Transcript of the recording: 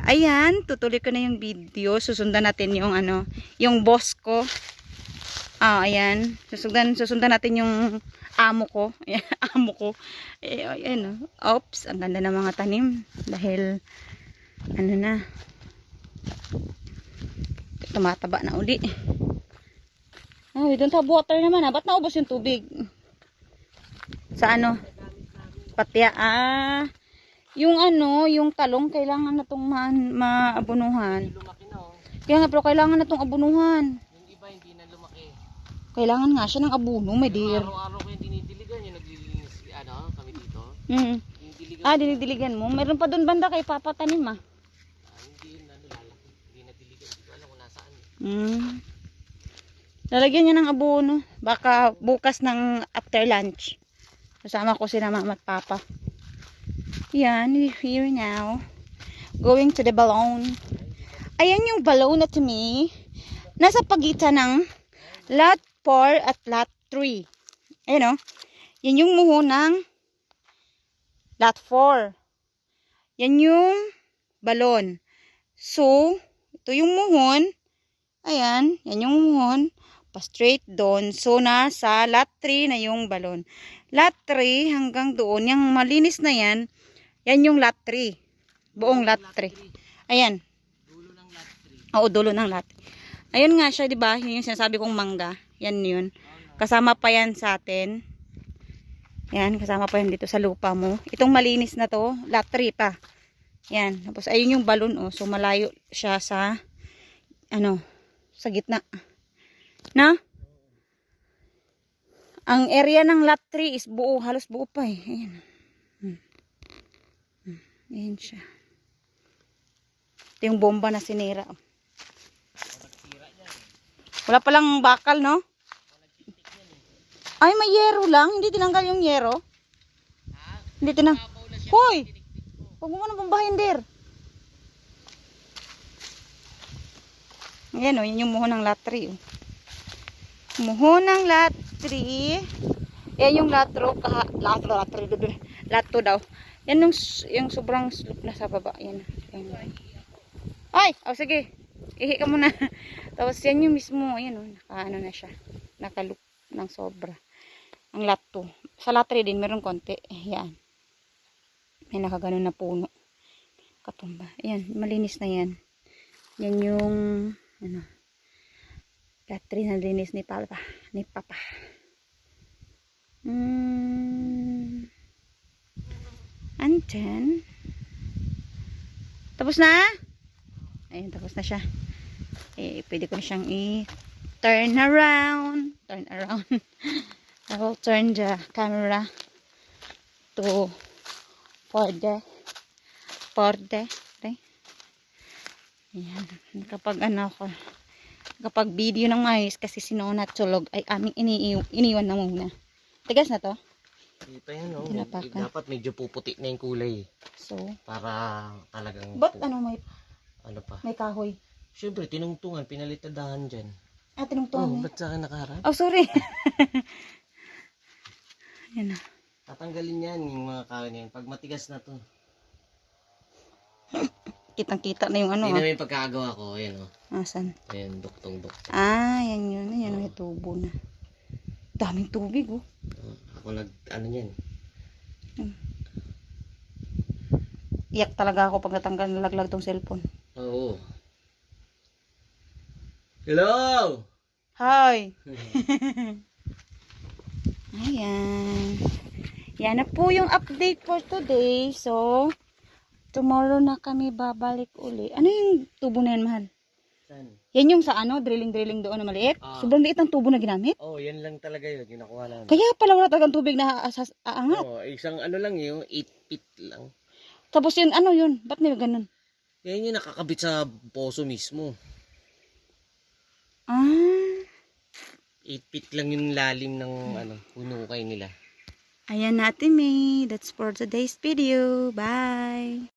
Ayan, tutuloy ko na yung video. Susundan natin yung ano, yung boss ko. Ayan. Susundan natin yung amo ko. Ayan, amo ko. Ayan, oops, ang ganda ng mga tanim. Dahil, ano na, tumataba na uli. We don't have water naman. Ba't naubos yung tubig? Sa ano? Patya. Yung ano, yung talong, kailangan na itong maabunuhan. Kaya nga, pero kailangan na itong abunuhan. Yung iba hindi na lumaki. Kailangan nga siya ng abuno, may dear. Araw-araw ko yung dinidiligan, yung naglilinis, kami dito. Dinidiligan mo. Meron pa doon banda kay Papa tanim Hindi yun lalaki. Hindi na diligan. Hindi ko alam kung nasaan. Lalagyan niya ng abuno. Baka bukas ng after lunch. Kasama ko sila mama at papa. Yan, we're here now. Going to the balloon. Ayan yung balloon na to me. Nasa pagitan ng lot 4 at lot 3. Ayan o. Yan yung muho ng lot 4. Yan yung balon. So, ito yung muhon. Ayan, yan yung muhon. Pa-straight doon. So, nasa lot 3 na yung balon. Lot 3 hanggang doon. Yung malinis na yan, yan yung lot 3. Buong lot 3. Ayan. Dulo ng lot 3. Oo, dulo ng lot. Ayun nga siya, di ba? Yun yung sinasabi kong mangga. Yan yun. Kasama pa yan sa atin. Yan, kasama pa yan dito sa lupa mo. Itong malinis na to, lot 3 pa. Yan. Tapos ayun yung balon, oh. So malayo siya sa ano, sa gitna. Na? Ang area ng lot 3 is buo, halos buo pa eh. Ayan. Ayan siya. Ito yung bomba na sinira. Wala palang bakal, no? Ay, may yero lang. Hindi tinanggal yung yero. Hindi tinanggal. Hoy! Huwag mo nang bombahin, dir. Ayan, o. Yan yung muho ng lot 3. Muho ng lot 3. Ayan yung lot 2 daw. Yan yung sobrang slope na sa baba. Yan. Ay! Oh, sige. Ihi ka muna. Tapos yan yung mismo. Ayan o. Naka-ano na siya. Naka-loop ng sobra. Ang lot 2. Sa lot 3 din, meron konti. Ayan. May nakaganon na puno. Katumba. Ayan. Malinis na yan. Yan yung ano. Lot 3 na linis ni Papa. Ni Papa. And then, tapos na? Ayun, tapos na siya. Pwede ko na siyang turn around. Turn around. I will turn the camera to for the ayan. Kapag video ng mais kasi sinona at sulog ay aming iniwan na muna. Tigas na to? Hindi pa yan, oh. Tinapakan. Dapat medyo puputi na yung kulay. So, para talagang... ba't ano pa? May kahoy? Siyempre, tinungtungan, pinalitadahan dyan. Tinungtungan ba't sa akin nakaharap? Oh, sorry. Ayan na. Tatanggalin yan, yung mga kahoy na yan. Pag matigas na to. Kitang-kita na yung ano. Hindi naman yung pagkagawa ko. Ayan, oh. Asan? Ayan, duktong-duktong. Yan yun. Ayan, may tubo na. Daming tubig, oh. Ako ano yan. Iyak talaga ako pag natanggal nalaglag tong cellphone. Oo. Hello! Hi! Ayan. Yan na po yung update for today. So, tomorrow na kami babalik uli. Ano yung tubo na yan, mahal? Saan? Yan yung sa ano, drilling doon na maliit. Sobrang liit ang tubo na ginamit. Yan lang talaga yun. Ginakuha namin. Kaya pala wala talagang tubig na aangat. Isang ano lang yung 8 feet lang. Tapos yun, ano yun? Ba't nila ganun? Yan yung nakakabit sa poso mismo. 8 feet lang yung lalim ng hunukay nila. Ayan natin, May. That's for today's video. Bye!